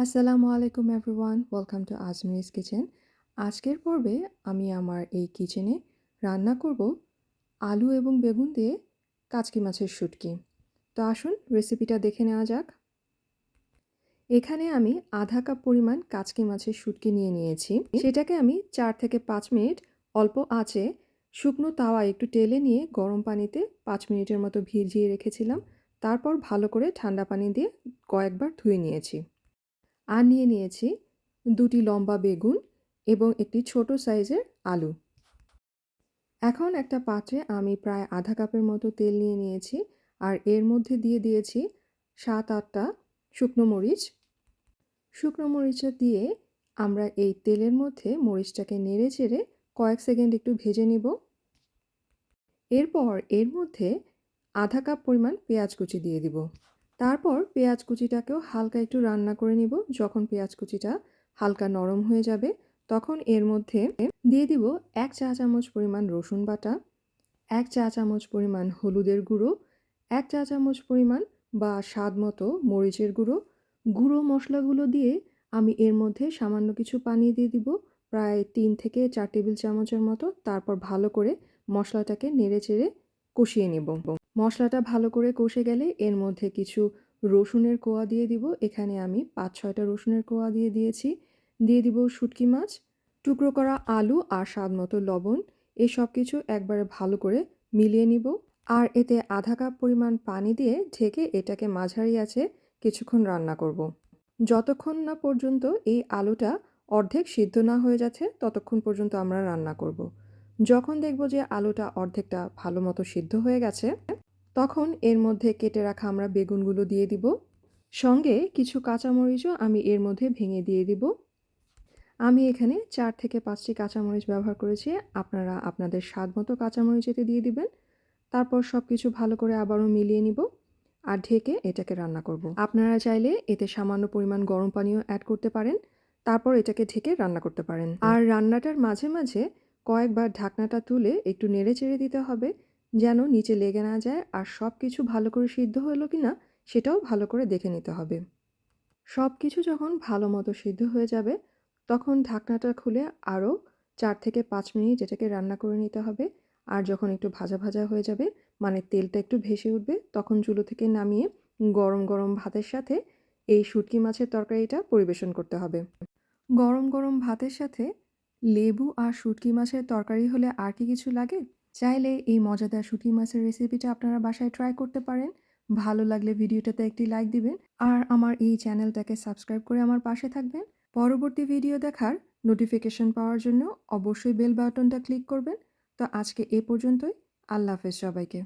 আসসালামু আলাইকুম everyone, welcome to আজমিরিস kitchen. আজকের পর্বে আমি আমার এই কিচেনে রান্না করব আলু এবং বেগুন দিয়ে কাচকি মাছের শুটকি। তো আসুন রেসিপিটা দেখে নেওয়া যাক। এখানে আমি আধা কাপ পরিমাণ কাচকি মাছের শুটকি নিয়ে নিয়েছি। সেটাকে আমি 4 থেকে 5 মিনিট অল্প আঁচে শুকনো তাওয়ায় একটু টেলে নিয়ে গরম পানিতে 5 মিনিটের মতো ভিজিয়ে রেখেছিলাম। তারপর ভালো করে ঠান্ডা পানি দিয়ে কয়েকবার ধুয়ে নিয়েছি। আর নিয়ে নিয়েছি 2টি লম্বা বেগুন এবং একটি ছোট সাইজের আলু। এখন একটা পাত্রে আমি প্রায় আধা কাপের মতো তেল নিয়ে নিয়েছি আর এর মধ্যে দিয়ে দিয়েছি 7-8টা শুকনো মরিচ। শুকনো মরিচটা দিয়ে আমরা এই তেলের মধ্যে মরিচটাকে নেড়ে চেড়ে কয়েক সেকেন্ড একটু ভেজে নিব। এরপর এর মধ্যে আধা কাপ পরিমাণ পেঁয়াজ কুচি দিয়ে দিব। তারপর পেঁয়াজ কুচিটাকেও হালকা একটু রান্না করে নিব। যখন পেঁয়াজ কুচিটা হালকা নরম হয়ে যাবে তখন এর মধ্যে দিয়ে দিব 1 চা চামচ পরিমাণ রসুন বাটা, 1 চা চামচ পরিমাণ হলুদের গুঁড়ো, 1 চা চামচ পরিমাণ বা স্বাদ মতো মরিচের গুঁড়ো। গুঁড়ো মশলাগুলো দিয়ে আমি এর মধ্যে সামান্য কিছু পানি দিয়ে দিব, প্রায় 3 থেকে 4 টেবিল চামচের মতো। তারপর ভালো করে মশলাটাকে নেড়েচেড়ে কষিয়ে নেব। মশলাটা ভালো করে কষে গেলে এর মধ্যে কিছু রসুনের কোয়া দিয়ে দিব। এখানে আমি 5-6টা রসুনের কোয়া দিয়ে দিয়েছি। দিয়ে দিব শুটকি মাছ, টুকরো করা আলু আর স্বাদ মতো লবণ। এই সব কিছু একবারে ভালো করে মিলিয়ে নিব। আর এতে আধা কাপ পরিমাণ পানি দিয়ে ঢেকে এটাকে মাঝারি আঁচে কিছুক্ষণ রান্না করব। যতক্ষণ না পর্যন্ত এই আলুটা অর্ধেক সিদ্ধ না হয়ে যাচ্ছে ততক্ষণ পর্যন্ত আমরা রান্না করব। যখন দেখব যে আলুটা অর্ধেকটা ভালো মতো সিদ্ধ হয়ে গেছে তখন এর মধ্যে কেটে রাখা আমরা বেগুনগুলো দিয়ে দিব। সঙ্গে কিছু কাঁচামরিচও আমি এর মধ্যে ভেঙে দিয়ে দিব। আমি এখানে 4 থেকে 5টি কাঁচামরিচ ব্যবহার করেছি। আপনারা আপনাদের স্বাদ মতো কাঁচামরিচ এতে দিয়ে দিবেন। তারপর সব কিছু ভালো করে আবারও মিলিয়ে নিব আর ঢেকে এটাকে রান্না করব। আপনারা চাইলে এতে সামান্য পরিমাণ গরম পানিও অ্যাড করতে পারেন। তারপর এটাকে ঢেকে রান্না করতে পারেন। আর রান্নাটার মাঝে মাঝে কয়েকবার ঢাকনাটা তুলে একটু নেড়ে চেড়ে দিতে হবে যেন নিচে লেগে না যায়। আর সব কিছু ভালো করে সিদ্ধ হলো কিনা সেটাও ভালো করে দেখে নিতে হবে। সব কিছু যখন ভালো মতো সিদ্ধ হয়ে যাবে তখন ঢাকনাটা খুলে আরও 4 থেকে 5 মিনিট এটাকে রান্না করে নিতে হবে। আর যখন একটু ভাজা ভাজা হয়ে যাবে, মানে তেলটা একটু ভেসে উঠবে, তখন চুলো থেকে নামিয়ে গরম গরম ভাতের সাথে এই শুটকি মাছের তরকারিটা পরিবেশন করতে হবে। গরম গরম ভাতের সাথে লেবু আর শুটকি মাছের তরকারি হলে আর কি কিছু লাগে? চাইলে এই মজাদার শুটকি মাছের রেসিপিটা আপনারা বাসায় ট্রাই করতে পারেন। ভালো লাগলে ভিডিওটাতে একটি লাইক দিবেন আর আমার এই চ্যানেলটাকে সাবস্ক্রাইব করে আমার পাশে থাকবেন। পরবর্তী ভিডিও দেখার নোটিফিকেশন পাওয়ার জন্য অবশ্যই বেল বাটনটা ক্লিক করবেন। তো আজকে এ পর্যন্তই। আল্লাহ হাফেজ সবাইকে।